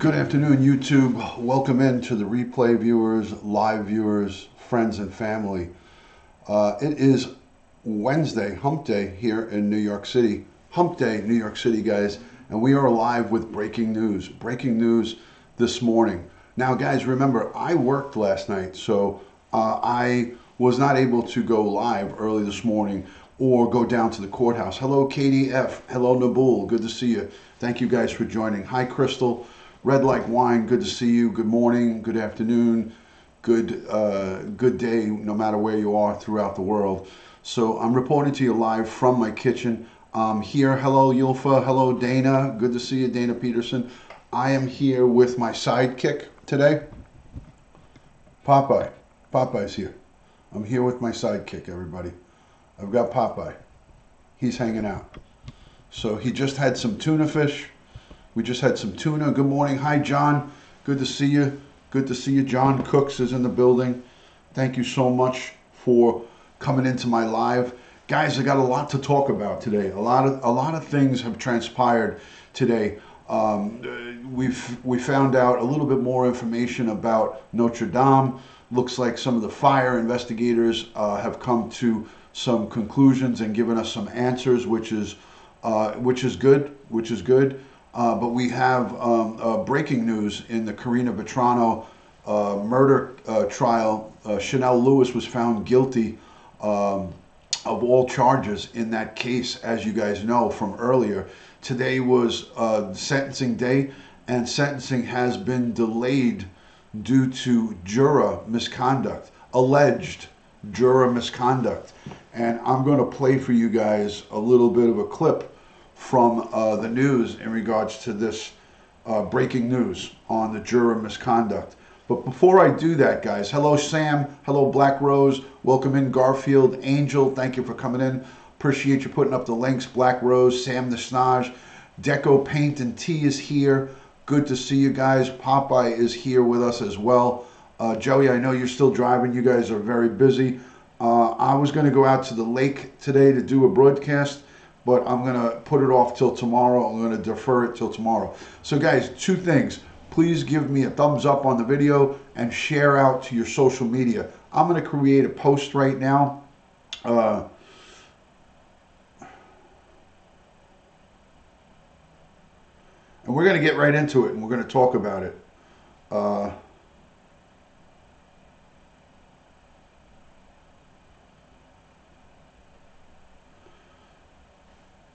Good afternoon, YouTube. Welcome in to the replay viewers, live viewers, friends and family. It is Wednesday, hump day here in New York City. Hump day, New York City, guys. And we are live with breaking news. Breaking news this morning. Now, guys, remember, I worked last night, so I was not able to go live early this morning or go down to the courthouse. Hello, KDF. Hello, Nabul. Good to see you. Thank you guys for joining. Hi, Crystal. Red Like Wine, good to see you. Good morning, good afternoon, good day, no matter where you are throughout the world. So I'm reporting to you live from my kitchen. Here, hello Yulfa, hello Dana, good to see you, Dana Peterson. I am here with my sidekick today, Popeye. Popeye's here. I'm here with my sidekick, everybody. I've got Popeye. He's hanging out. So he just had some tuna fish. We just had some tuna. Good morning. Hi, John. Good to see you. Good to see you. John Cooks is in the building. Thank you so much for coming into my live. Guys, I got a lot to talk about today. A lot of things have transpired today. We found out a little bit more information about Notre Dame. Looks like some of the fire investigators have come to some conclusions and given us some answers, which is good. But we have breaking news in the Karina Vetranocase murder trial. Chanel Lewis was found guilty of all charges in that case, as you guys know from earlier. Today was sentencing day, and sentencing has been delayed due to juror misconduct, alleged juror misconduct. And I'm going to play for you guys a little bit of a clip from the news in regards to this breaking news on the juror misconduct. But before I do that, guys, hello Sam, hello Black Rose, welcome in Garfield, Angel, thank you for coming in. Appreciate you putting up the links. Black Rose, Sam the Snage, Deco Paint and Tea is here. Good to see you guys. Popeye is here with us as well. Joey, I know you're still driving. You guys are very busy. I was going to go out to the lake today to do a broadcast, but I'm going to put it off till tomorrow. I'm going to defer it till tomorrow. So guys, two things. Please give me a thumbs up on the video and share out to your social media. I'm going to create a post right now. And we're going to get right into it, and we're going to talk about it.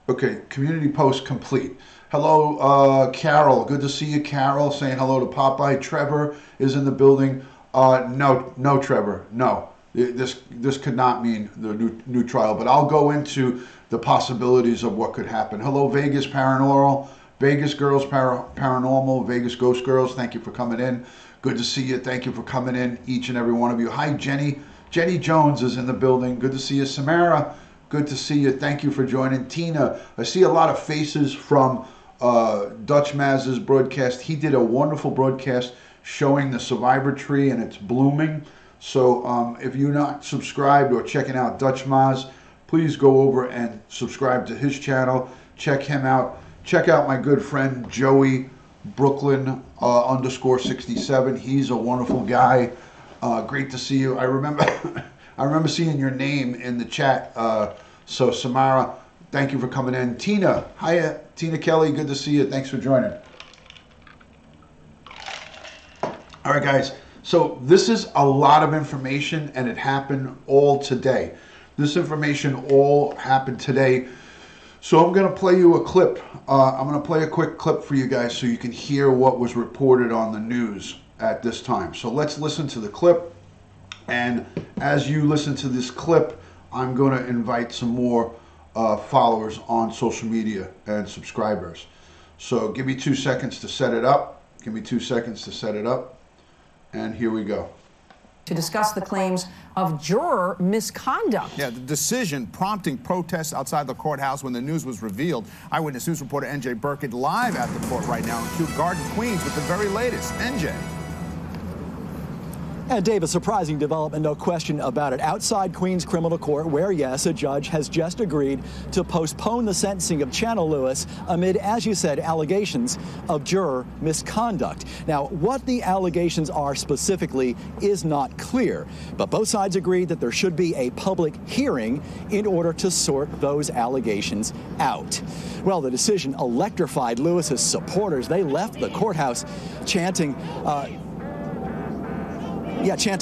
Okay, community post complete. Hello, Carol. Good to see you, Carol. Saying hello to Popeye. Trevor is in the building. No, Trevor. No, this could not mean the new trial. But I'll go into the possibilities of what could happen. Hello, Vegas Paranormal. Vegas Girls Paranormal. Vegas Ghost Girls. Thank you for coming in. Good to see you. Thank you for coming in, each and every one of you. Hi, Jenny. Jenny Jones is in the building. Good to see you, Samara. Good to see you. Thank you for joining. Tina, I see a lot of faces from Dutch Maz's broadcast. He did a wonderful broadcast showing the survivor tree and it's blooming. So if you're not subscribed or checking out Dutch Maz, please go over and subscribe to his channel. Check him out. Check out my good friend Joey Brooklyn _67. He's a wonderful guy. Great to see you. I remember seeing your name in the chat. So Samara, thank you for coming in. Tina, hi, Tina Kelly, good to see you. Thanks for joining. All right, guys. So this is a lot of information, and it happened all today. This information all happened today. So I'm going to play you a clip. I'm going to play a quick clip for you guys so you can hear what was reported on the news at this time. So let's listen to the clip. And as you listen to this clip, I'm going to invite some more followers on social media and subscribers. So give me 2 seconds to set it up. Give me 2 seconds to set it up. And here we go. To discuss the claims of juror misconduct. Yeah, the decision prompting protests outside the courthouse when the news was revealed. Eyewitness News reporter NJ Burkett live at the court right now in Kew Garden, Queens with the very latest. NJ. And Dave, a surprising development, no question about it. Outside Queens Criminal Court, where, yes, a judge has just agreed to postpone the sentencing of Channel Lewis amid, as you said, allegations of juror misconduct. Now, what the allegations are specifically is not clear, but both sides agreed that there should be a public hearing in order to sort those allegations out. Well, the decision electrified Lewis's supporters. They left the courthouse chanting,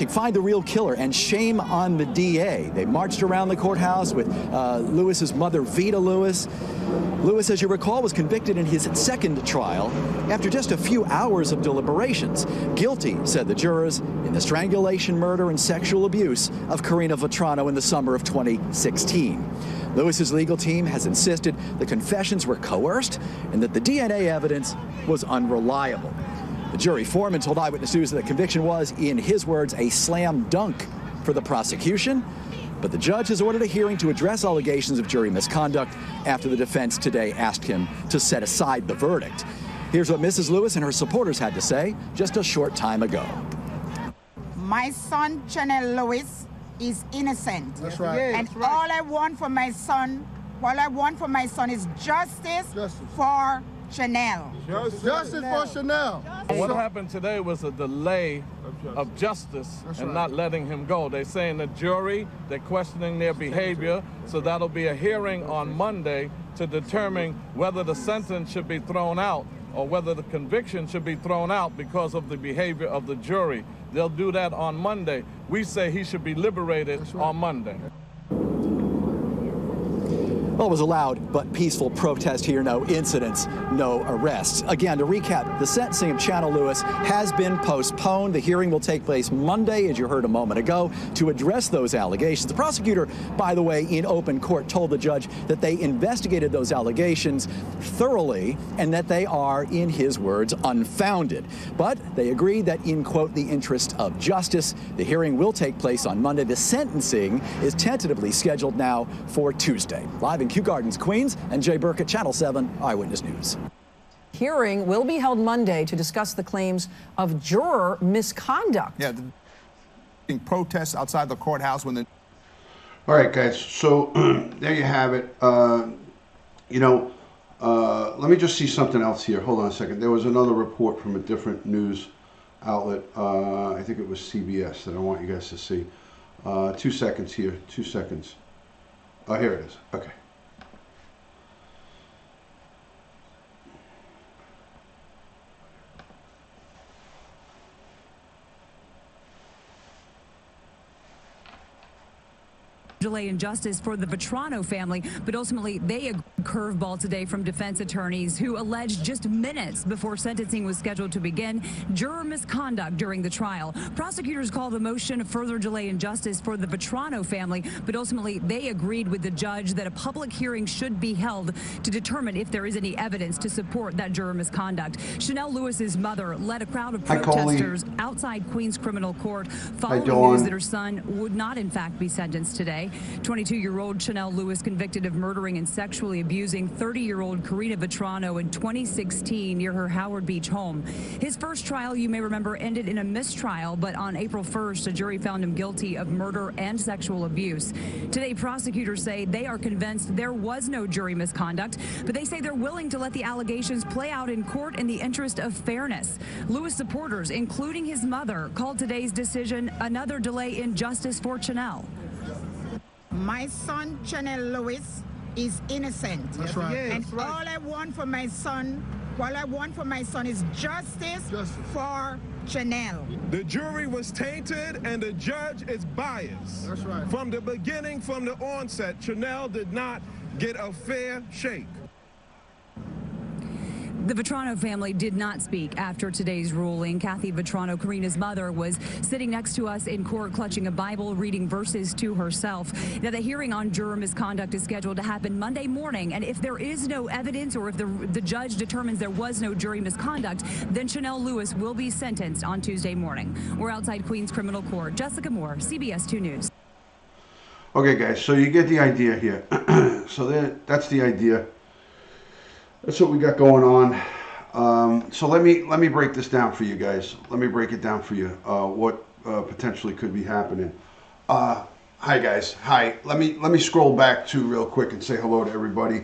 find the real killer and shame on the DA. They marched around the courthouse with Lewis's mother, Vita Lewis. Lewis, as you recall, was convicted in his second trial after just a few hours of deliberations. Guilty, said the jurors, in the strangulation, murder, and sexual abuse of Karina Vetranocase in the summer of 2016. Lewis's legal team has insisted the confessions were coerced and that the DNA evidence was unreliable. The jury foreman told Eyewitness News that the conviction was, in his words, a slam dunk for the prosecution. But the judge has ordered a hearing to address allegations of jury misconduct after the defense today asked him to set aside the verdict. Here's what Mrs. Lewis and her supporters had to say just a short time ago. My son, Channel Lewis, is innocent. That's right. And That's right. all I want for my son is justice for Chanel. Justice for Chanel. What happened today was a delay of justice and not letting him go. They're saying the jury, they're questioning their behavior, so that'll be a hearing on Monday to determine whether the sentence should be thrown out or whether the conviction should be thrown out because of the behavior of the jury. They'll do that on Monday. We say he should be liberated on Monday. Well, it was a loud but peaceful protest here. No incidents, no arrests. Again, to recap, the sentencing of Channel Lewis has been postponed. The hearing will take place Monday, as you heard a moment ago, to address those allegations. The prosecutor, by the way, in open court told the judge that they investigated those allegations thoroughly and that they are, in his words, unfounded. But they agreed that in, quote, the interest of justice, the hearing will take place on Monday. The sentencing is tentatively scheduled now for Tuesday. Live in Kew Gardens, Queens, and Jay Burkett, Channel 7 Eyewitness News. Hearing will be held Monday to discuss the claims of juror misconduct. Yeah, the protests outside the courthouse when the... All right, guys, so there you have it. Let me just see something else here. Hold on a second. There was another report from a different news outlet. I think it was CBS that I want you guys to see. 2 seconds here, 2 seconds. Oh, here it is. Okay. Delay in justice for the Vetranocase family, but ultimately they a curveball today from defense attorneys who alleged just minutes before sentencing was scheduled to begin juror misconduct during the trial. Prosecutors called the motion a further delay in justice for the Vetranocase family, but ultimately they agreed with the judge that a public hearing should be held to determine if there is any evidence to support that juror misconduct. Chanel Lewis's mother led a crowd of protesters outside Queens Criminal Court following news that her son would not in fact be sentenced today. 22-year-old Chanel Lewis convicted of murdering and sexually abusing 30-year-old Karina Vetranocase in 2016 near her Howard Beach home. His first trial, you may remember, ended in a mistrial, but on April 1st, a jury found him guilty of murder and sexual abuse. Today, prosecutors say they are convinced there was no jury misconduct, but they say they're willing to let the allegations play out in court in the interest of fairness. Lewis supporters, including his mother, called today's decision another delay in justice for Chanel. My son, Channel Lewis, is innocent. That's right. And all I want for my son is justice for Chanel. The jury was tainted and the judge is biased. That's right. From the beginning, from the onset, Chanel did not get a fair shake. The Vetranocase family did not speak after today's ruling. Kathy Vetranocase, Karina's mother, was sitting next to us in court clutching a Bible, reading verses to herself. Now, the hearing on juror misconduct is scheduled to happen Monday morning, and if there is no evidence or if the judge determines there was no jury misconduct, then Chanel Lewis will be sentenced on Tuesday morning. We're outside Queens Criminal Court. Jessica Moore, CBS 2 News. Okay, guys, so you get the idea here. So that's the idea. That's what we got going on. So let me break this down for you guys. Let me break it down for you. What potentially could be happening. Hi guys. Hi. Let me scroll back to real quick and say hello to everybody.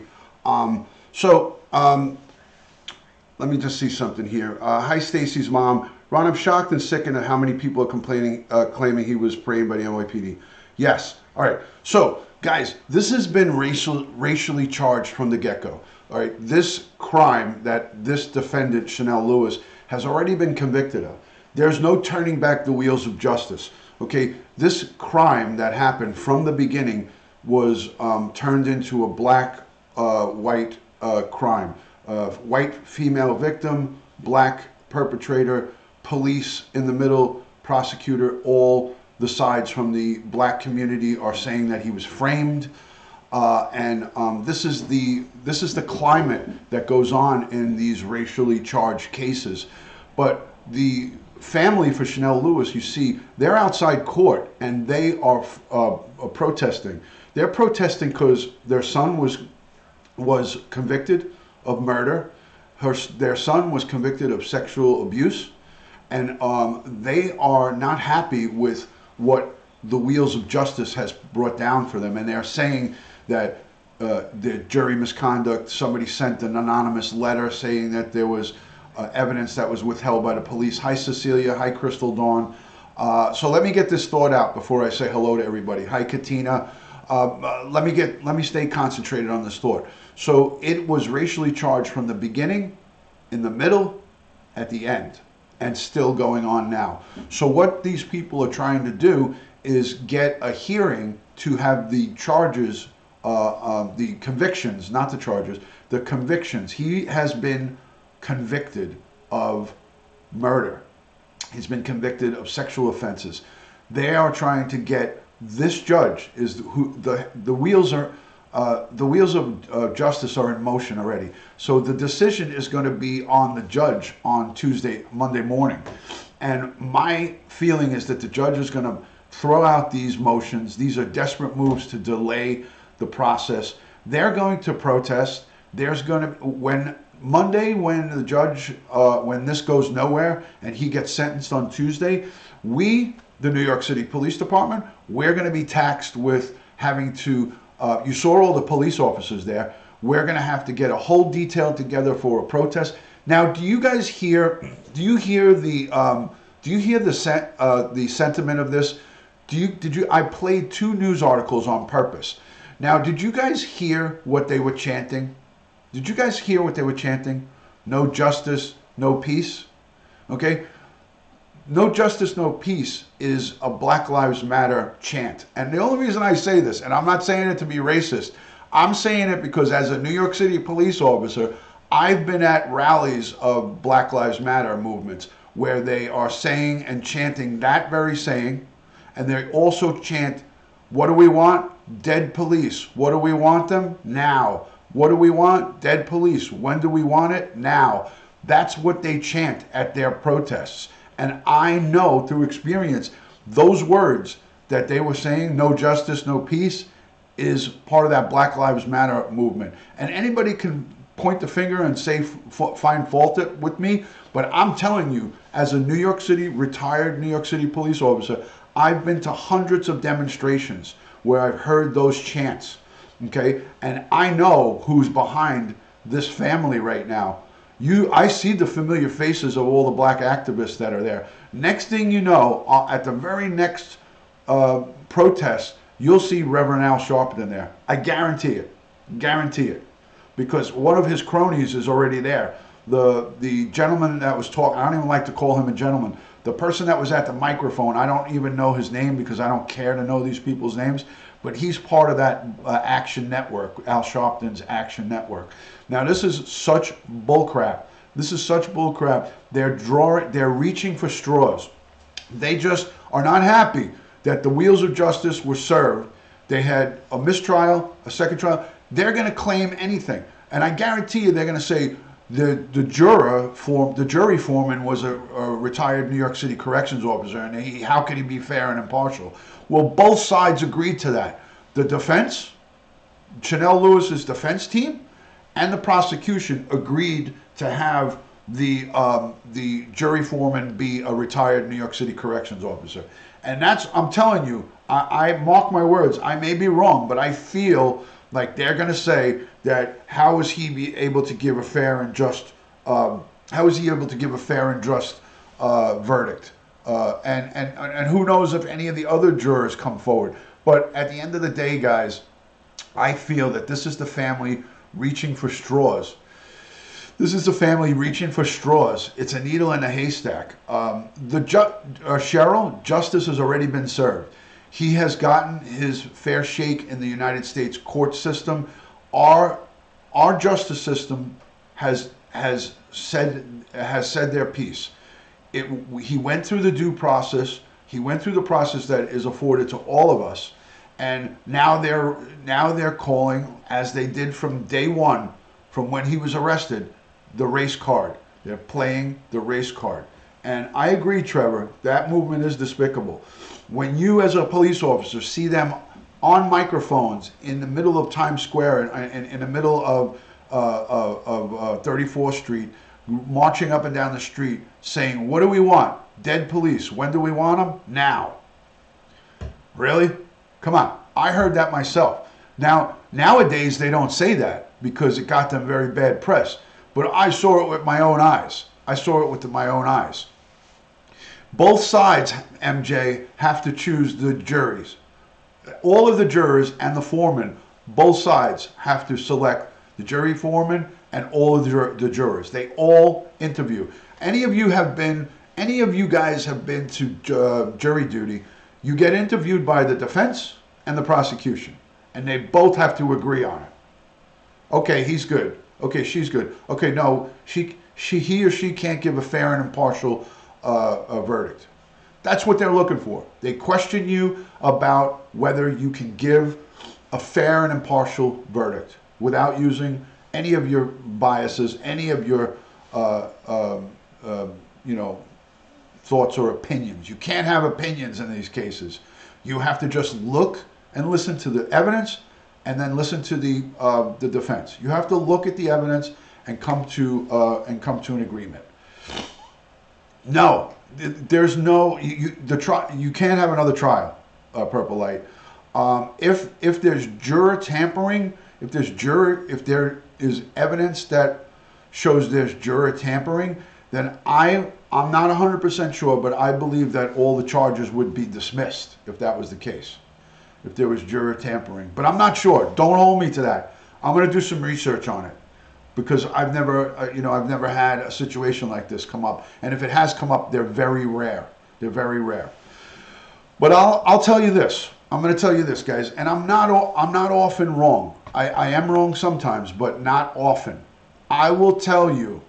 Let me just see something here. Hi, Stacy's mom. Ron, I'm shocked and sickened at how many people are claiming he was framed by the NYPD. Yes. All right. So, guys, this has been racially charged from the get-go. All right. This crime that this defendant, Chanel Lewis, has already been convicted of. There's no turning back the wheels of justice. Okay. This crime that happened from the beginning was turned into a black-white crime. White female victim, black perpetrator, police in the middle, prosecutor, all the sides from the black community are saying that he was framed. This is the climate that goes on in these racially charged cases. But the family for Chanel Lewis, you see, they're outside court and they are protesting. They're protesting because their son was convicted of murder. Their son was convicted of sexual abuse, and they are not happy with what the wheels of justice has brought down for them. And they're saying that the jury misconduct, somebody sent an anonymous letter saying that there was evidence that was withheld by the police. Hi, Cecilia. Hi, Crystal Dawn. So let me get this thought out before I say hello to everybody. Hi, Katina. Let me stay concentrated on this thought. So it was racially charged from the beginning, in the middle, at the end, and still going on now. So what these people are trying to do is get a hearing to have the charges, the convictions, not the charges, the convictions. He has been convicted of murder. He's been convicted of sexual offenses. They are trying to get this judge is who the wheels are. The wheels of justice are in motion already. So the decision is going to be on the judge on Monday morning. And my feeling is that the judge is going to throw out these motions. These are desperate moves to delay the process. They're going to protest. There's going to, when the judge, when this goes nowhere and he gets sentenced on Tuesday, we, the New York City Police Department, we're going to be taxed with having to, you saw all the police officers there. We're going to have to get a whole detail together for a protest. Now, do you guys hear? Do you hear the sentiment of this? Did you? I played 2 news articles on purpose. Now, did you guys hear what they were chanting? Did you guys hear what they were chanting? No justice, no peace. Okay. No justice, no peace is a Black Lives Matter chant. And the only reason I say this, and I'm not saying it to be racist, I'm saying it because as a New York City police officer, I've been at rallies of Black Lives Matter movements where they are saying and chanting that very saying, and they also chant, what do we want? Dead police. What do we want them? Now. What do we want? Dead police. When do we want it? Now. That's what they chant at their protests. And I know through experience, those words that they were saying, no justice, no peace, is part of that Black Lives Matter movement. And anybody can point the finger and say, find fault with me, but I'm telling you, as a retired New York City police officer, I've been to hundreds of demonstrations where I've heard those chants, okay? And I know who's behind this family right now. I see the familiar faces of all the black activists that are there. Next thing you know, at the very next protest, you'll see Reverend Al Sharpton there. I guarantee it. Guarantee it. Because one of his cronies is already there. The gentleman that was talking, I don't even like to call him a gentleman. The person that was at the microphone, I don't even know his name because I don't care to know these people's names. But he's part of that Action Network, Al Sharpton's Action Network. Now, this is such bullcrap. This is such bullcrap. They're reaching for straws. They just are not happy that the wheels of justice were served. They had a mistrial, a second trial. They're going to claim anything. And I guarantee you they're going to say the jury foreman was a retired New York City corrections officer, and how could he be fair and impartial? Well, both sides agreed to that. The defense, Chanel Lewis's defense team, and the prosecution agreed to have the jury foreman be a retired New York City corrections officer. And that's, I'm telling you, I mark my words, I may be wrong, but I feel like they're going to say that how is he be able to give a fair and just verdict? And who knows if any of the other jurors come forward. But at the end of the day, guys, I feel that this is the family reaching for straws. This is a family reaching for straws. It's a needle in a haystack. Cheryl, justice has already been served. He has gotten his fair shake in the United States court system. Our justice system has said their piece. He went through the due process. He went through the process that is afforded to all of us, and now they're calling, as they did from day one, from when he was arrested, the race card. They're playing the race card. And I agree, Trevor, that movement is despicable. When you as a police officer see them on microphones in the middle of Times Square and in the middle of 34th Street, marching up and down the street saying, what do we want? Dead police. When do we want them? Now. Really? Come on. I heard that myself. Now, nowadays they don't say that because it got them very bad press. But I saw it with my own eyes. I saw it with my own eyes. Both sides, MJ, have to choose the juries. All of the jurors and the foreman, both sides have to select the jury foreman and all of the jurors. They all interview. Any of you guys have been to jury duty, you get interviewed by the defense and the prosecution, and they both have to agree on it. Okay, he's good. Okay, she's good. Okay, no, he or she can't give a fair and impartial verdict. That's what they're looking for. They question you about whether you can give a fair and impartial verdict without using any of your biases, any of your thoughts or opinions. You can't have opinions in these cases. You have to just look and listen to the evidence, and then listen to the defense. You have to look at the evidence and come to an agreement. No, there's no you can't have another trial, Purple Light. If there's juror tampering, if there is evidence that shows there's juror tampering, then I'm not 100% sure, but I believe that all the charges would be dismissed if that was the case. If there was juror tampering, but I'm not sure. Don't hold me to that. I'm going to do some research on it because I've never had a situation like this come up, and if it has come up, they're very rare. They're very rare. But I'll tell you this. I'm going to tell you this, guys, and I'm not often wrong. I am wrong sometimes, but not often. I will tell you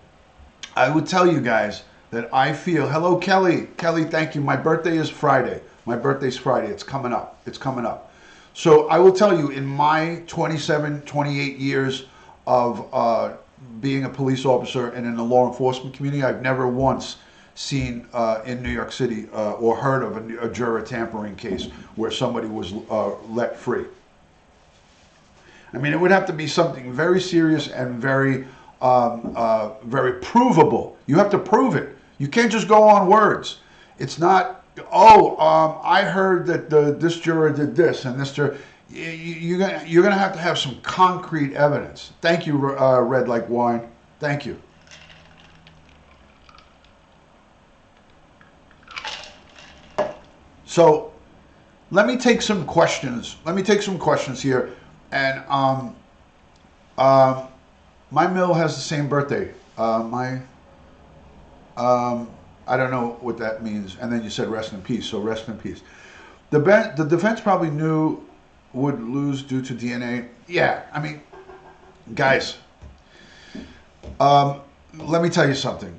guys that I feel. Hello, Kelly. Kelly, thank you. My birthday is Friday. My birthday's Friday. It's coming up. It's coming up. So I will tell you, in my 27, 28 years of being a police officer and in the law enforcement community, I've never once seen in New York City or heard of a juror tampering case where somebody was let free. I mean, it would have to be something very serious and very provable. You have to prove it. You can't just go on words. It's not, I heard that this juror did this and this juror. You're gonna have to have some concrete evidence. Thank you, Red Like Wine. Thank you. So let me take some questions. Here, and my mill has the same birthday. I don't know what that means. And then you said rest in peace, so rest in peace. The defense probably knew would lose due to DNA. Yeah, I mean, guys, let me tell you something.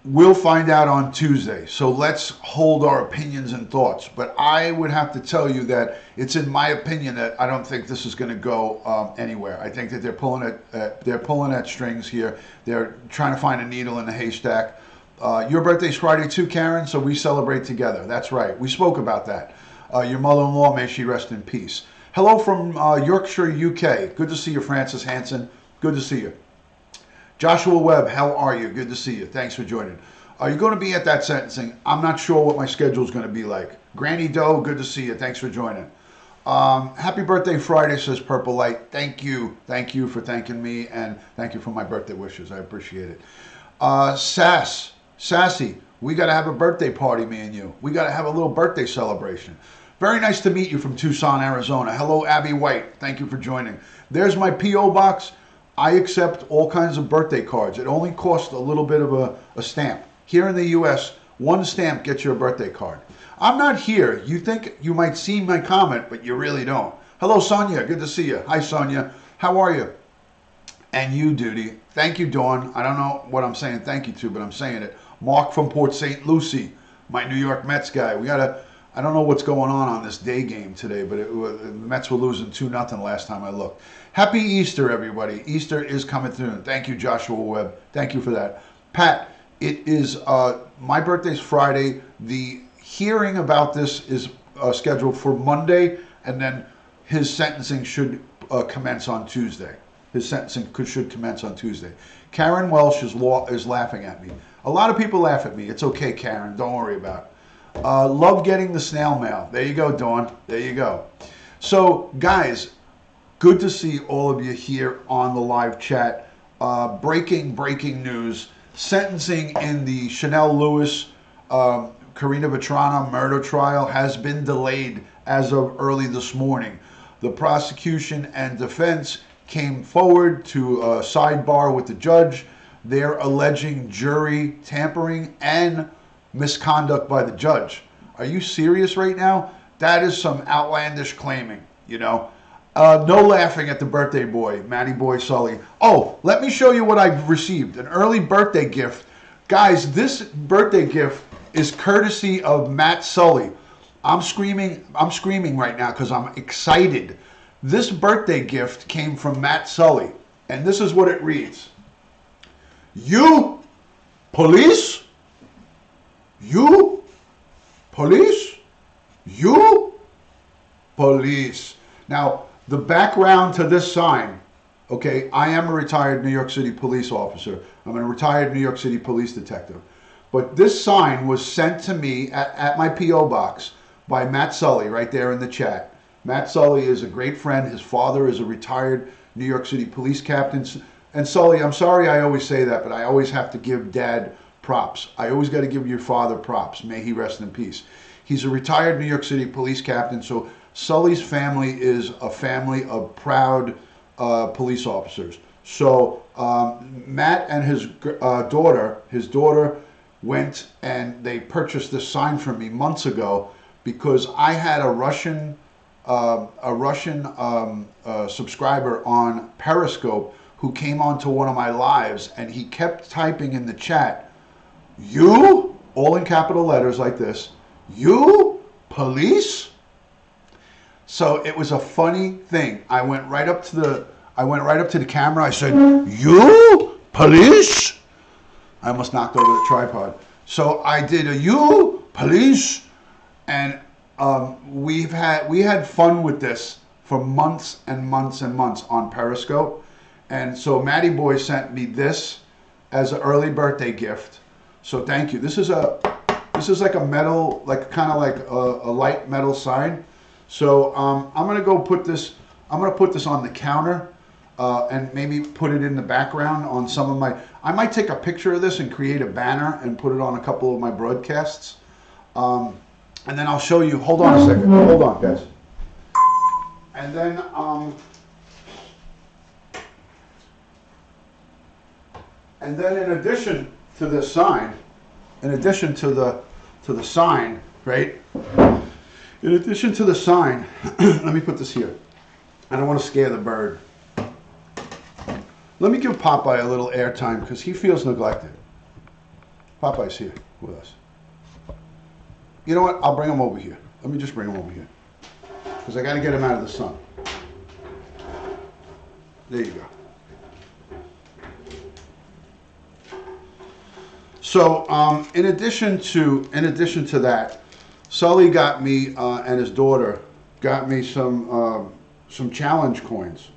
We'll find out on Tuesday, so let's hold our opinions and thoughts. But I would have to tell you that it's in my opinion that I don't think this is going to go anywhere. I think that they're pulling at strings here. They're trying to find a needle in a haystack. Your birthday's Friday too, Karen, so we celebrate together. That's right. We spoke about that. Your mother-in-law, may she rest in peace. Hello from Yorkshire, UK. Good to see you, Francis Hanson. Good to see you. Joshua Webb, how are you? Good to see you. Thanks for joining. Are you going to be at that sentencing? I'm not sure what my schedule is going to be like. Granny Doe, good to see you. Thanks for joining. Happy birthday Friday, says Purple Light. Thank you. Thank you for thanking me, and thank you for my birthday wishes. I appreciate it. Sassy, we got to have a birthday party, me and you. We got to have a little birthday celebration. Very nice to meet you from Tucson, Arizona. Hello, Abby White. Thank you for joining. There's my P.O. box. I accept all kinds of birthday cards. It only costs a little bit of a stamp. Here in the U.S., one stamp gets you a birthday card. I'm not here. You think you might see my comment, but you really don't. Hello, Sonia. Good to see you. Hi, Sonia. How are you? And you, Duty. Thank you, Dawn. I don't know what I'm saying thank you to, but I'm saying it. Mark from Port St. Lucie, my New York Mets guy. I don't know what's going on this day game today, but the Mets were losing 2-0 last time I looked. Happy Easter, everybody. Easter is coming through. Thank you, Joshua Webb. Thank you for that. Pat, it is my birthday's Friday. The hearing about this is scheduled for Monday, and then his sentencing should commence on Tuesday. His sentencing should commence on Tuesday. Karen Welsh is laughing at me. A lot of people laugh at me. It's okay, Karen. Don't worry about it. Love getting the snail mail. There you go, Dawn. There you go. So, guys, good to see all of you here on the live chat. Breaking news. Sentencing in the Chanel Lewis, Karina Vetranocase murder trial has been delayed as of early this morning. The prosecution and defense came forward to a sidebar with the judge. They're alleging jury tampering and misconduct by the judge. Are you serious right now? That is some outlandish claiming, you know. No laughing at the birthday boy, Matty Boy Sully. Oh, let me show you what I've received. An early birthday gift. Guys, this birthday gift is courtesy of Matt Sully. I'm screaming right now because I'm excited. This birthday gift came from Matt Sully, and this is what it reads. You police? You police? You police. Now, the background to this sign, okay, I am a retired New York City police officer. I'm a retired New York City police detective. But this sign was sent to me at my P.O. box by Matt Sully right there in the chat. Matt Sully is a great friend. His father is a retired New York City police captain. And Sully, I'm sorry I always say that, but I always have to give Dad props. I always got to give your father props. May he rest in peace. He's a retired New York City police captain, so Sully's family is a family of proud police officers. So Matt and his daughter went and they purchased this sign from me months ago because I had a Russian subscriber on Periscope who came onto one of my lives, and he kept typing in the chat, "You," all in capital letters like this, "You police?" So it was a funny thing. I went right up to the camera. I said, "You police?" I almost knocked over the tripod. So I did a "You police," and we had fun with this for months and months and months on Periscope. And so Matty Boy sent me this as an early birthday gift. So thank you. This is like a metal, like kind of like a light metal sign. So I'm gonna go put this. I'm gonna put this on the counter and maybe put it in the background on some of my. I might take a picture of this and create a banner and put it on a couple of my broadcasts. And then I'll show you. Hold on a second. Hold on, guys. And then in addition to this sign, in addition to the sign, right? In addition to the sign, let me put this here. I don't want to scare the bird. Let me give Popeye a little airtime because he feels neglected. Popeye's here with us. You know what? I'll bring him over here. Let me just bring him over here because I got to get him out of the sun. There you go. So, in addition to that, Sully got me and his daughter got me some challenge coins,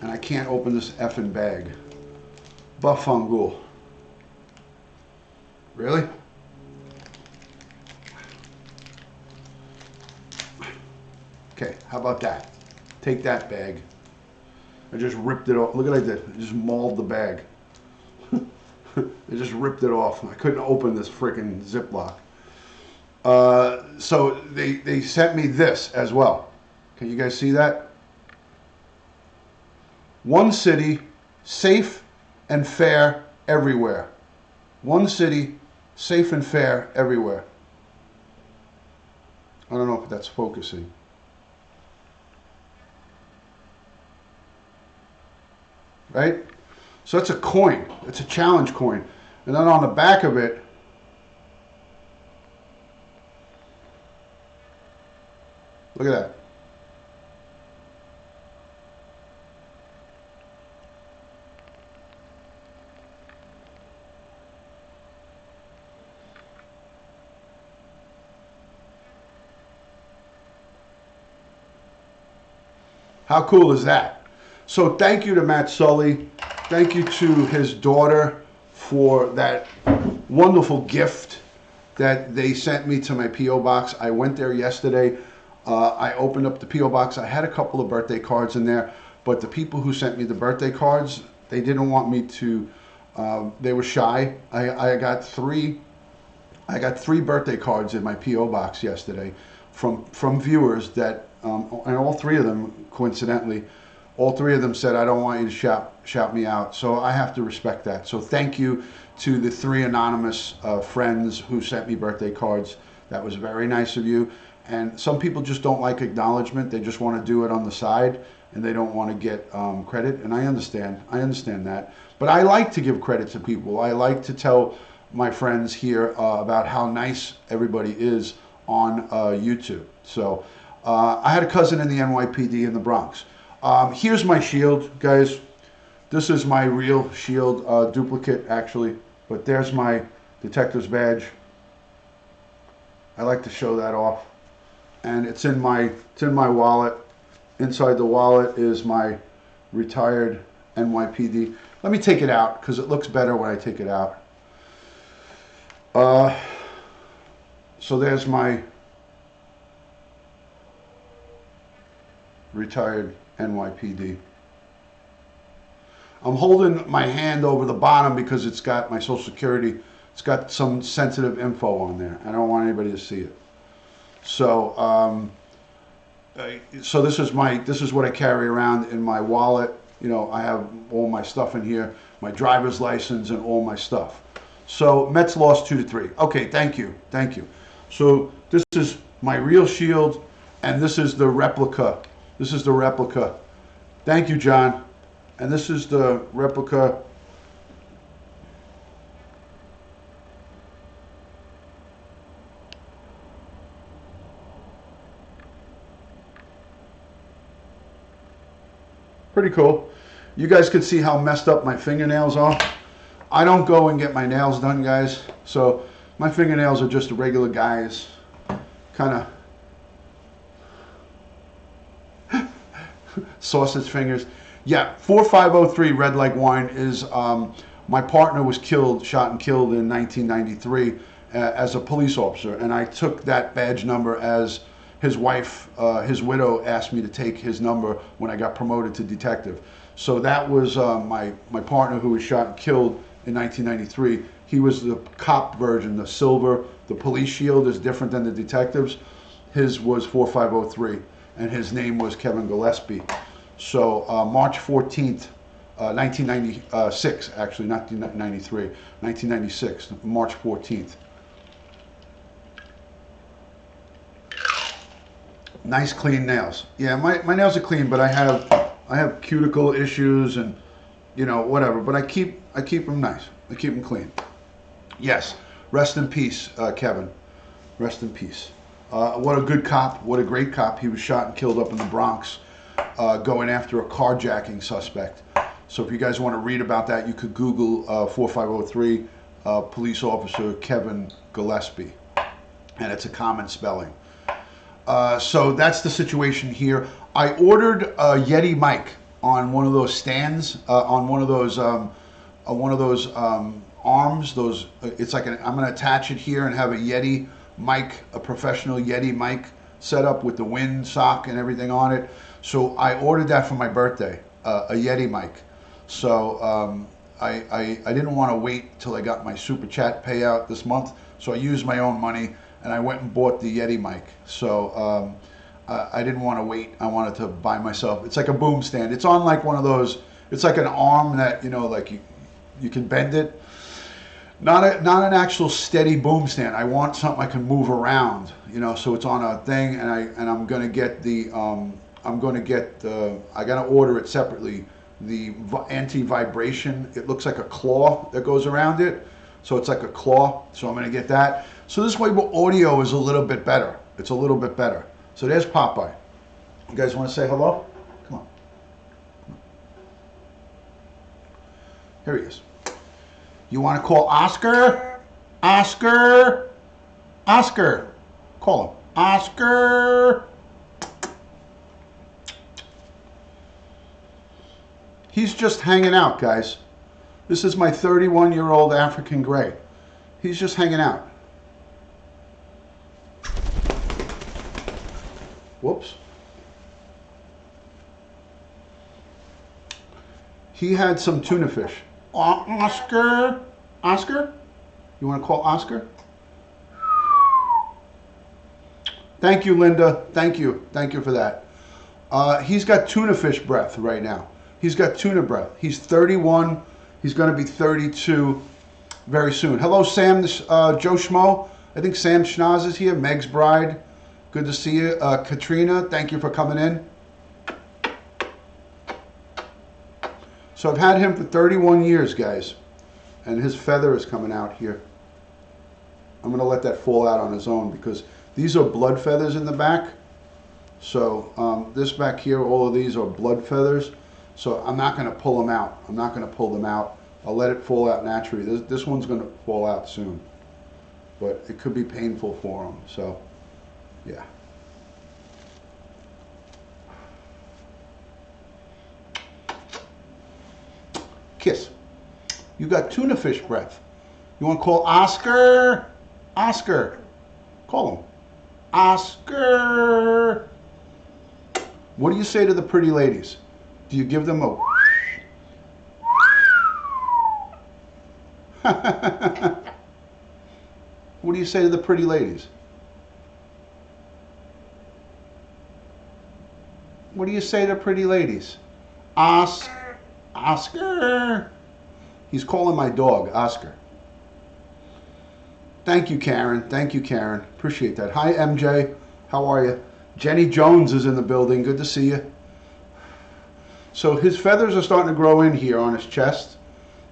and I can't open this effing bag. Bafangul. Really? Okay, how about that? Take that bag. I just ripped it off. Look what I did. I just mauled the bag. I just ripped it off. I couldn't open this freaking Ziploc. So they sent me this as well. Can you guys see that? One city, safe and fair everywhere. One city, safe and fair everywhere. I don't know if that's focusing. Right? So it's a coin. It's a challenge coin. And then on the back of it, look at that. How cool is that? So thank you to Matt Sully. Thank you to his daughter for that wonderful gift that they sent me to my P.O. box. I went there yesterday. I opened up the P.O. box. I had a couple of birthday cards in there, but the people who sent me the birthday cards, they didn't want me to, they were shy. I got three birthday cards in my P.O. box yesterday from viewers that, and all three of them, coincidentally, all three of them said, I don't want you to shout me out. So I have to respect that. So thank you to the three anonymous friends who sent me birthday cards. That was very nice of you. And some people just don't like acknowledgement. They just want to do it on the side and they don't want to get credit. And I understand that. But I like to give credit to people. I like to tell my friends here about how nice everybody is on YouTube. So I had a cousin in the NYPD in the Bronx. Here's my shield, guys. This is my real shield, duplicate actually, but there's my detective's badge. I like to show that off, and it's in my wallet. Inside the wallet is my retired NYPD. Let me take it out because it looks better when I take it out. So there's my retired NYPD. I'm holding my hand over the bottom because it's got my Social Security. It's got some sensitive info on there. I don't want anybody to see it. So, so this is what I carry around in my wallet. You know, I have all my stuff in here, my driver's license and all my stuff. So Mets lost 2-3. Okay, thank you. So this is my real shield, and this is the replica. This is the replica. Thank you, John. And this is the replica. Pretty cool. You guys can see how messed up my fingernails are. I don't go and get my nails done, guys. So my fingernails are just a regular guy's kind of sausage fingers. Yeah, 4503 Red Like Wine is, my partner was shot and killed in 1993 as a police officer. And I took that badge number as his wife, his widow asked me to take his number when I got promoted to detective. So that was my partner who was shot and killed in 1993. He was the cop version, the silver. The police shield is different than the detectives. His was 4503. And his name was Kevin Gillespie. So March 14th, 1996, actually, not 1993, 1996, March 14th. Nice clean nails. Yeah, my nails are clean, but I have cuticle issues and, you know, whatever. But I keep them nice. I keep them clean. Yes, rest in peace, Kevin. Rest in peace. What a good cop, what a great cop. He was shot and killed up in the Bronx going after a carjacking suspect. So if you guys want to read about that, you could Google 4503 police officer Kevin Gillespie. And it's a common spelling. So that's the situation here. I ordered a Yeti mic on one of those stands, on one of those one of those arms. Those it's like I'm going to attach it here and have a Yeti mic, a professional Yeti mic set up with the wind sock and everything on it. So I ordered that for my birthday, a Yeti mic. So I didn't want to wait till I got my super chat payout this month. So I used my own money and I went and bought the Yeti mic. So I didn't want to wait. I wanted to buy myself. It's like a boom stand. It's on like one of those. It's like an arm that like you can bend it. Not an actual steady boom stand. I want something I can move around. So it's on a thing, and I'm gonna get the I gotta order it separately. The anti-vibration. It looks like a claw that goes around it. So it's like a claw. So I'm gonna get that. So this way, audio is a little bit better. It's a little bit better. So there's Popeye. You guys want to say hello? Come on. Here he is. You want to call Oscar? Oscar? Oscar. Call him. Oscar. He's just hanging out, guys. This is my 31-year-old African Gray. He's just hanging out. Whoops. He had some tuna fish. Oscar? Oscar? You want to call Oscar? Thank you, Linda. Thank you. Thank you for that. He's got tuna fish breath right now. He's got tuna breath. He's 31. He's going to be 32 very soon. Hello, Sam. Joe Schmo. I think Sam Schnoz is here. Meg's bride. Good to see you. Katrina, thank you for coming in. So I've had him for 31 years, guys. And his feather is coming out here. I'm going to let that fall out on his own because these are blood feathers in the back. So this back here, all of these are blood feathers. So I'm not going to pull them out. I'm not going to pull them out. I'll let it fall out naturally. This one's going to fall out soon. But it could be painful for him. So, yeah. Kiss. You got tuna fish breath. You want to call Oscar? Oscar. Call him. Oscar. What do you say to the pretty ladies? Do you give them a what do you say to the pretty ladies? What do you say to pretty ladies? Oscar. He's calling my dog, Oscar. Thank you, Karen. Thank you, Karen. Appreciate that. Hi, MJ. How are you? Jenny Jones is in the building. Good to see you. So his feathers are starting to grow in here on his chest.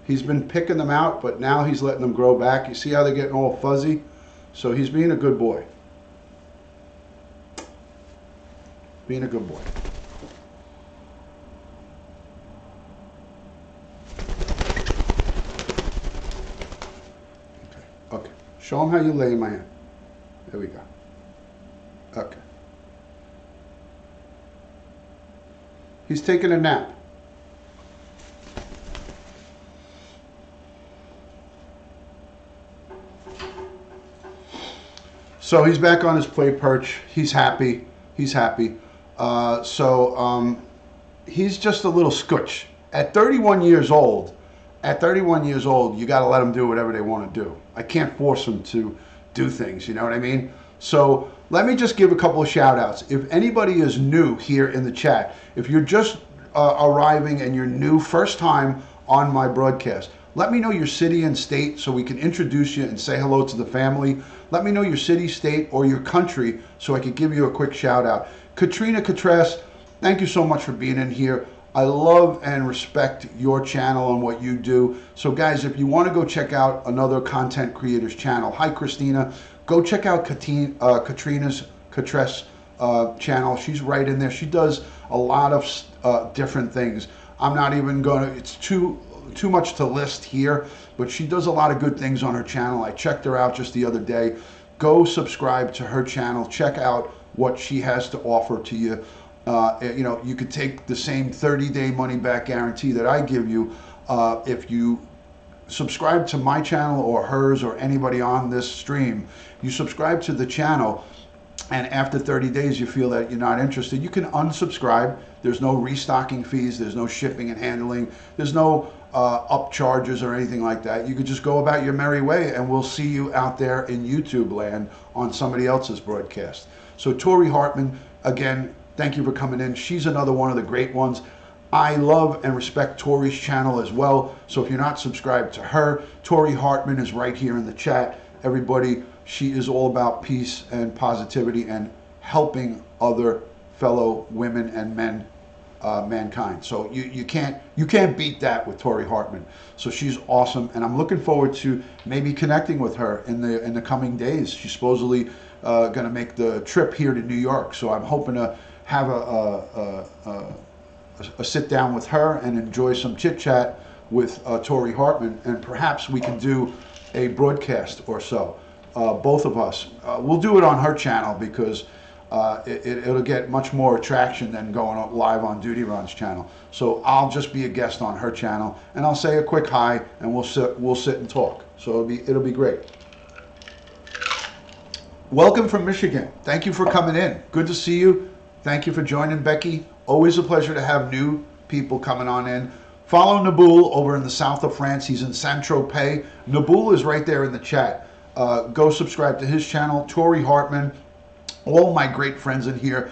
He's been picking them out, but now he's letting them grow back. You see how they're getting all fuzzy? So he's being a good boy. Being a good boy. Okay. Show him how you lay in my hand. There we go. Okay. He's taking a nap. So he's back on his play perch. He's happy. He's happy. He's just a little scooch. At 31 years old, you got to let them do whatever they want to do. I can't force them to do things, you know what I mean? So let me just give a couple of shout outs. If anybody is new here in the chat, if you're just arriving and you're new, first time on my broadcast, let me know your city and state so we can introduce you and say hello to the family. Let me know your city, state, or your country so I could give you a quick shout out. Katrina Catress, thank you so much for being in here. I love and respect your channel and what you do. So guys, if you want to go check out another content creator's channel, hi Christina, go check out Katrina's Catress channel. She's right in there. She does a lot of different things. I'm not even going to, it's too much to list here, but she does a lot of good things on her channel. I checked her out just the other day. Go subscribe to her channel. Check out what she has to offer to you. You could take the same 30-day money-back guarantee that I give you if you subscribe to my channel or hers or anybody on this stream, you subscribe to the channel, and after 30 days you feel that you're not interested, you can unsubscribe. There's no restocking fees, there's no shipping and handling, there's no up charges or anything like that. You could just go about your merry way, and we'll see you out there in YouTube land on somebody else's broadcast. So Tori Hartman, again, thank you for coming in. She's another one of the great ones. I love and respect Tori's channel as well. So if you're not subscribed to her, Tori Hartman is right here in the chat. Everybody, she is all about peace and positivity and helping other fellow women and men, mankind. So you can't beat that with Tori Hartman. So she's awesome, and I'm looking forward to maybe connecting with her in the coming days. She's supposedly going to make the trip here to New York. So I'm hoping to have a sit down with her and enjoy some chit chat with Tori Hartman, and perhaps we can do a broadcast or so, both of us. We'll do it on her channel because it'll get much more traction than going live on Dutyron's channel. So I'll just be a guest on her channel, and I'll say a quick hi, and we'll sit and talk. So it'll be great. Welcome from Michigan. Thank you for coming in. Good to see you. Thank you for joining, Becky. Always a pleasure to have new people coming on in. Follow Naboul over in the south of France. He's in Saint-Tropez. Naboul is right there in the chat. Go subscribe to his channel. Tori Hartman, all my great friends in here.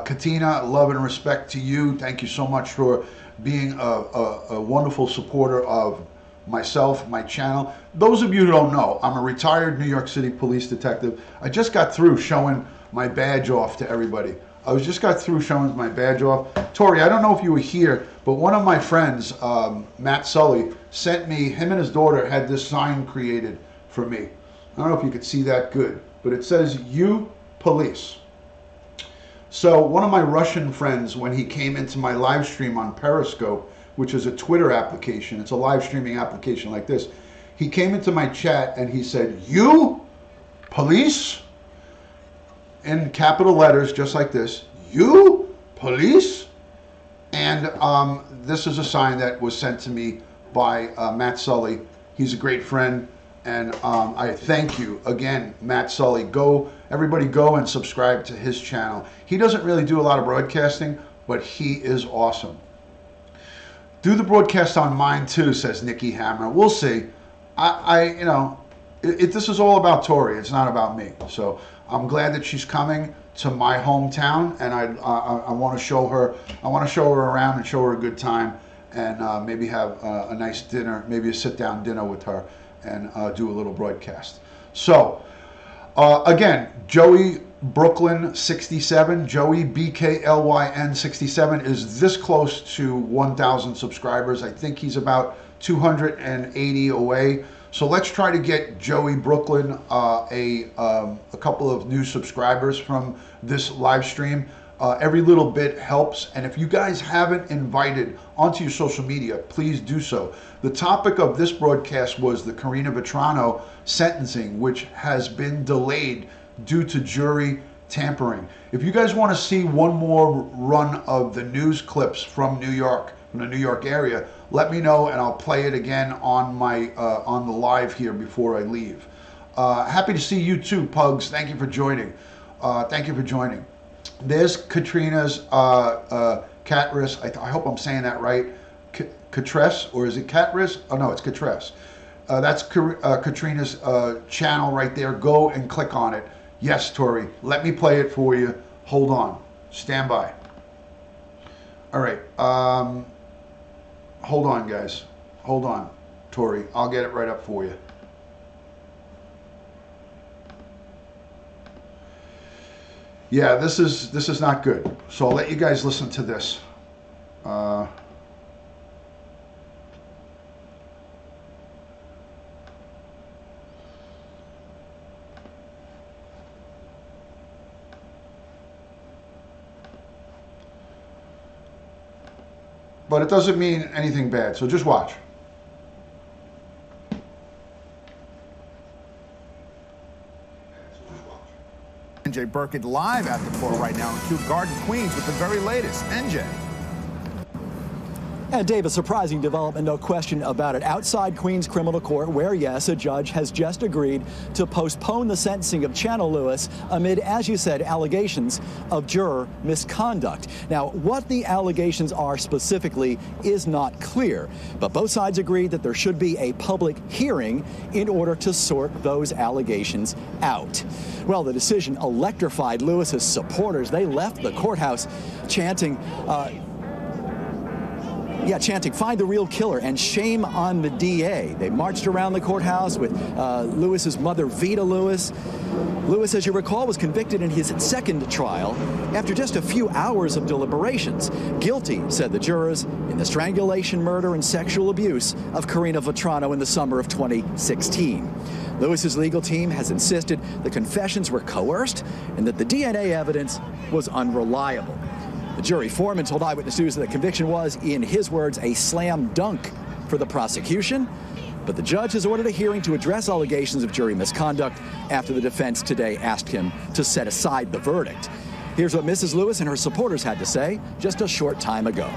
Katina, love and respect to you. Thank you so much for being a wonderful supporter of myself, my channel. Those of you who don't know, I'm a retired New York City police detective. I just got through showing my badge off to everybody. I just got through showing my badge off. Tori, I don't know if you were here, but one of my friends, Matt Sully, sent me, him and his daughter had this sign created for me. I don't know if you could see that good, but it says, "You Police." So one of my Russian friends, when he came into my live stream on Periscope, which is a Twitter application, it's a live streaming application like this, he came into my chat and he said, "You Police?" in capital letters, just like this, "You Police?" And this is a sign that was sent to me by Matt Sully. He's a great friend, and I thank you again, Matt Sully. Everybody go and subscribe to his channel. He doesn't really do a lot of broadcasting, but he is awesome. Do the broadcast on mine too, says Nikki Hammer. We'll see. This is all about Tori. It's not about me. So I'm glad that she's coming to my hometown, and I want to show her. I want to show her around and show her a good time, and maybe have a nice dinner, maybe a sit-down dinner with her, and do a little broadcast. So again, Joey Brooklyn 67, Joey BKLYN 67 is this close to 1,000 subscribers. I think he's about 280 away. So let's try to get Joey Brooklyn a couple of new subscribers from this live stream. Every little bit helps. And if you guys haven't invited onto your social media, please do so. The topic of this broadcast was the Karina Vetranocase sentencing, which has been delayed due to jury tampering. If you guys want to see one more run of the news clips from New York, from the New York area, let me know and I'll play it again on my on the live here before I leave. Happy to see you too, Pugs. Thank you for joining. Thank you for joining. There's Katrina's Catris. I hope I'm saying that right. Catres, or is it Catris? Oh no, it's Catres. That's Katrina's channel right there. Go and click on it. Yes, Tori. Let me play it for you. Hold on. Stand by. All right. Hold on, guys. Hold on, Tori. I'll get it right up for you. Yeah, this is not good. So I'll let you guys listen to this. But it doesn't mean anything bad, so just watch. NJ Burkett live at the court right now in Kew Garden, Queens with the very latest. NJ. And Dave, a surprising development, no question about it. Outside Queens Criminal Court, where, yes, a judge has just agreed to postpone the sentencing of Channel Lewis amid, as you said, allegations of juror misconduct. Now, what the allegations are specifically is not clear, but both sides agreed that there should be a public hearing in order to sort those allegations out. Well, the decision electrified Lewis's supporters. They left the courthouse chanting, find the real killer and shame on the DA. They marched around the courthouse with Lewis's mother, Vita Lewis. Lewis, as you recall, was convicted in his second trial after just a few hours of deliberations. Guilty, said the jurors, in the strangulation, murder, and sexual abuse of Karina Vetranocase in the summer of 2016. Lewis's legal team has insisted the confessions were coerced and that the DNA evidence was unreliable. The jury foreman told Eyewitness News that the conviction was, in his words, a slam dunk for the prosecution. But the judge has ordered a hearing to address allegations of jury misconduct after the defense today asked him to set aside the verdict. Here's what Mrs. Lewis and her supporters had to say just a short time ago.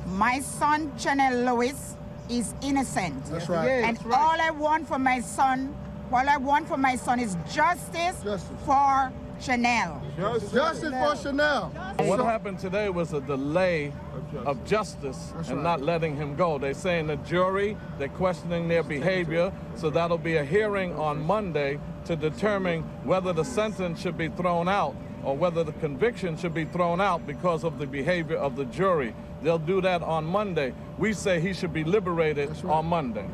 My son, Channel Lewis, is innocent. That's right. And That's right. all I want for my son is justice for Chanel. Justice for Chanel. What happened today was a delay of justice and not letting him go. They're saying the jury, they're questioning their behavior, so that'll be a hearing on Monday to determine whether the sentence should be thrown out or whether the conviction should be thrown out because of the behavior of the jury. They'll do that on Monday. We say he should be liberated on Monday.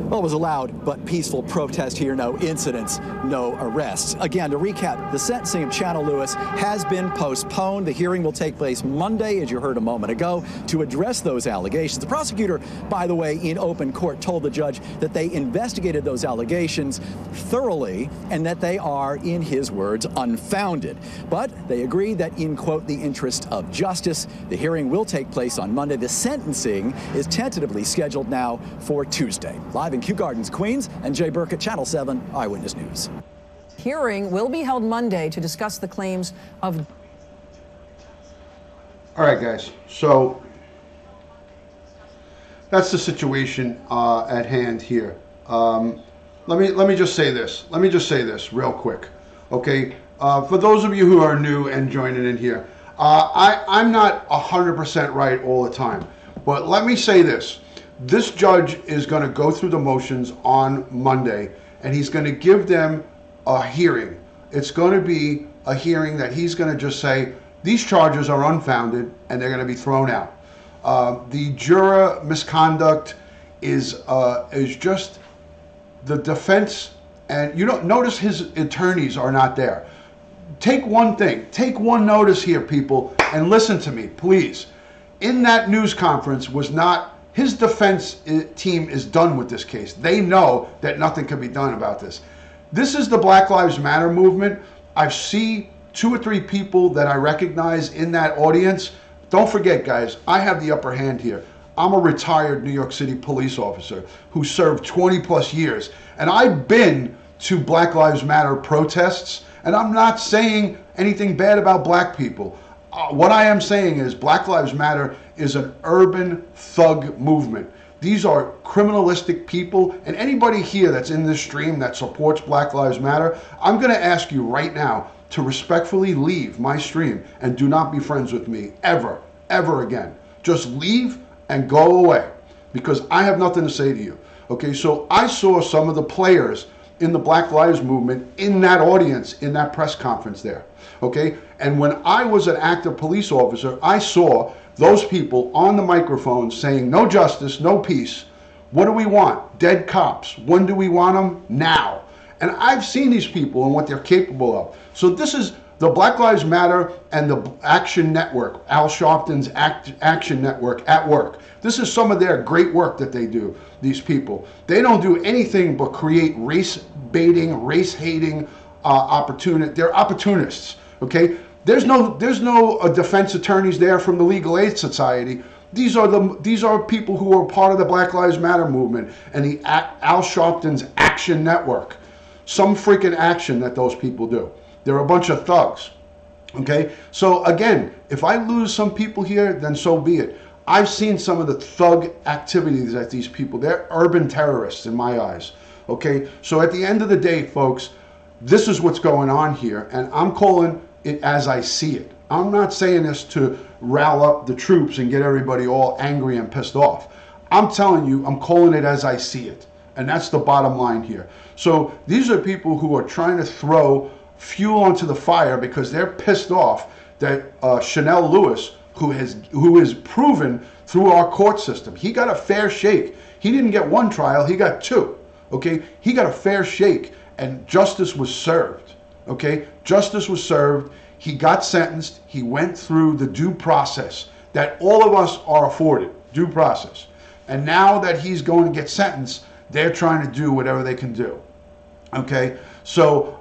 Well, it was a loud but peaceful protest here. No incidents, no arrests. Again, to recap, the sentencing of Channel Lewis has been postponed. The hearing will take place Monday, as you heard a moment ago, to address those allegations. The prosecutor, by the way, in open court told the judge that they investigated those allegations thoroughly and that they are, in his words, unfounded. But they agreed that in, quote, the interest of justice, the hearing will take place on Monday. The sentencing is tentatively scheduled now for Tuesday. Live in Kew Gardens, Queens, and Jay Burkett, Channel 7 Eyewitness News. Hearing will be held Monday to discuss the claims of... All right, guys. So that's the situation at hand here. Let me just say this. Let me just say this real quick. Okay. For those of you who are new and joining in here, I'm not 100% right all the time, but let me say this. This judge is going to go through the motions on Monday, and he's going to give them a hearing. It's going to be a hearing that he's going to just say, these charges are unfounded, and they're going to be thrown out. The juror misconduct is just the defense, and you don't notice his attorneys are not there. Take one thing, take one notice here, people, and listen to me, please. In that news conference was not, his defense team is done with this case. They know that nothing can be done about this. This is the Black Lives Matter movement. I see 2 or 3 people that I recognize in that audience. Don't forget, guys, I have the upper hand here. I'm a retired New York City police officer who served 20 plus years. And I've been to Black Lives Matter protests, and I'm not saying anything bad about black people. What I am saying is Black Lives Matter is an urban thug movement. These are criminalistic people, and anybody here that's in this stream that supports Black Lives Matter, I'm going to ask you right now to respectfully leave my stream and do not be friends with me ever, ever again. Just leave and go away, because I have nothing to say to you. Okay, so I saw some of the players in the Black Lives Movement in that audience, in that press conference there. Okay, and when I was an active police officer, I saw those people on the microphone saying, no justice, no peace. What do we want? Dead cops. When do we want them? Now. And I've seen these people and what they're capable of. So this is the Black Lives Matter and the Action Network, Al Sharpton's Action Network at work. This is some of their great work that they do, these people. They don't do anything but create race-baiting, race-hating opportunity. They're opportunists, okay? There's no defense attorneys there from the Legal Aid Society. These are people who are part of the Black Lives Matter movement and the Al Sharpton's Action Network. Some freaking action that those people do. They're a bunch of thugs. Okay, so again, if I lose some people here, then so be it. I've seen some of the thug activities that these people, they're urban terrorists in my eyes. Okay, so at the end of the day, folks, this is what's going on here, and I'm calling it as I see it. I'm not saying this to rile up the troops and get everybody all angry and pissed off. I'm telling you, I'm calling it as I see it. And that's the bottom line here. So these are people who are trying to throw fuel onto the fire because they're pissed off that Chanel Lewis, who is proven through our court system, he got a fair shake. He didn't get one trial, he got two. Okay, he got a fair shake and justice was served. Okay, justice was served. He got sentenced. He went through the due process that all of us are afforded, due process. And now that he's going to get sentenced, they're trying to do whatever they can do. Okay, so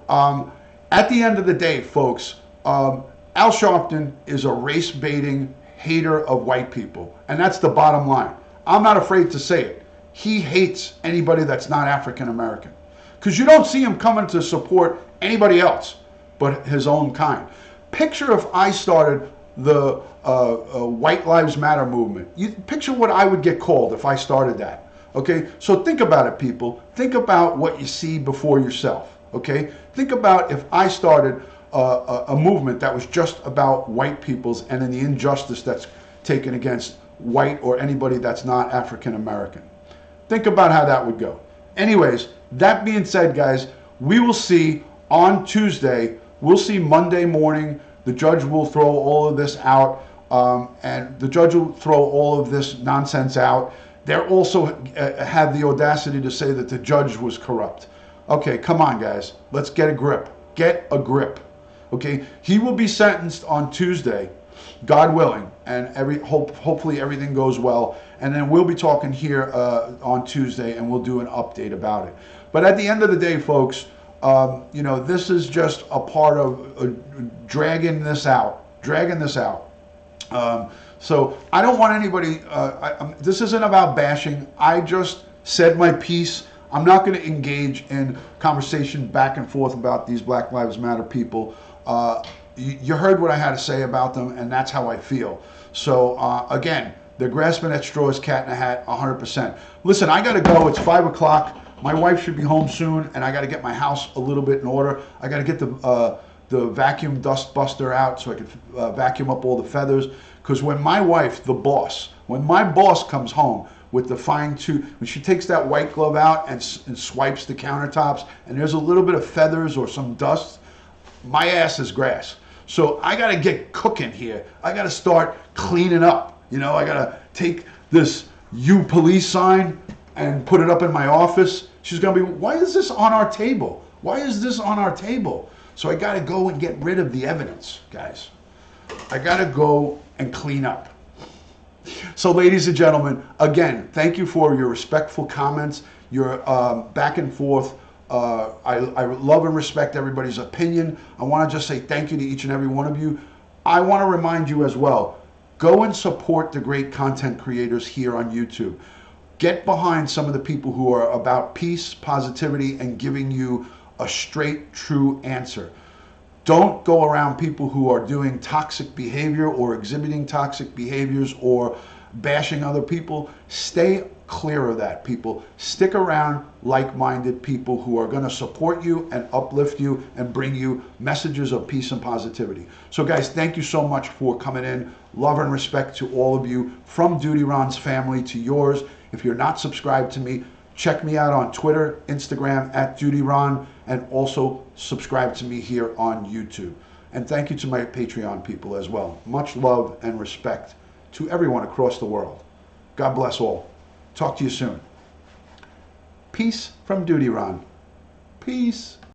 at the end of the day, folks, Al Sharpton is a race-baiting hater of white people. And that's the bottom line. I'm not afraid to say it. He hates anybody that's not African American. Because you don't see him coming to support anybody else but his own kind. Picture if I started the White Lives Matter movement. You picture what I would get called if I started that. Okay, so think about it, people. Think about what you see before yourself. Okay, think about if I started a movement that was just about white peoples and in the injustice that's taken against white or anybody that's not African American. Think about how that would go. Anyways, that being said, guys, we will see on Tuesday. We'll see Monday morning. The judge will throw all of this out, and the judge will throw all of this nonsense out. They're also have the audacity to say that the judge was corrupt. Okay, come on, guys. Let's get a grip. Get a grip. Okay, he will be sentenced on Tuesday, God willing, and hopefully everything goes well. And then we'll be talking here on Tuesday, and we'll do an update about it. But at the end of the day, folks, you know, this is just a part of dragging this out. So I don't want anybody, this isn't about bashing. I just said my piece. I'm not going to engage in conversation back and forth about these Black Lives Matter people. You heard what I had to say about them, and that's how I feel. So again, they're grasping at straws, cat in a hat, 100%. Listen, I got to go. It's 5 o'clock. My wife should be home soon, and I got to get my house a little bit in order. I got to get the vacuum dust buster out so I can vacuum up all the feathers. Because when my wife, the boss, when my boss comes home with the fine tooth, when she takes that white glove out and swipes the countertops, and there's a little bit of feathers or some dust, my ass is grass. So I got to get cooking here. I got to start cleaning up. You know, I got to take this "You Police" sign and put it up in my office. She's going to be, why is this on our table? Why is this on our table? So I got to go and get rid of the evidence, guys. I got to go and clean up. So ladies and gentlemen, again, thank you for your respectful comments, your back and forth. I love and respect everybody's opinion. I want to just say thank you to each and every one of you. I want to remind you as well, go and support the great content creators here on YouTube. Get behind some of the people who are about peace, positivity, and giving you a straight, true answer. Don't go around people who are doing toxic behavior or exhibiting toxic behaviors or bashing other people. Stay clear of that, people. Stick around like-minded people who are going to support you and uplift you and bring you messages of peace and positivity. So guys, thank you so much for coming in. Love and respect to all of you, from Dutyron's family to yours. If you're not subscribed to me, check me out on Twitter, Instagram @Dutyron, and also subscribe to me here on YouTube. And thank you to my Patreon people as well. Much love and respect to everyone across the world. God bless all. Talk to you soon. Peace from Dutyron. Peace.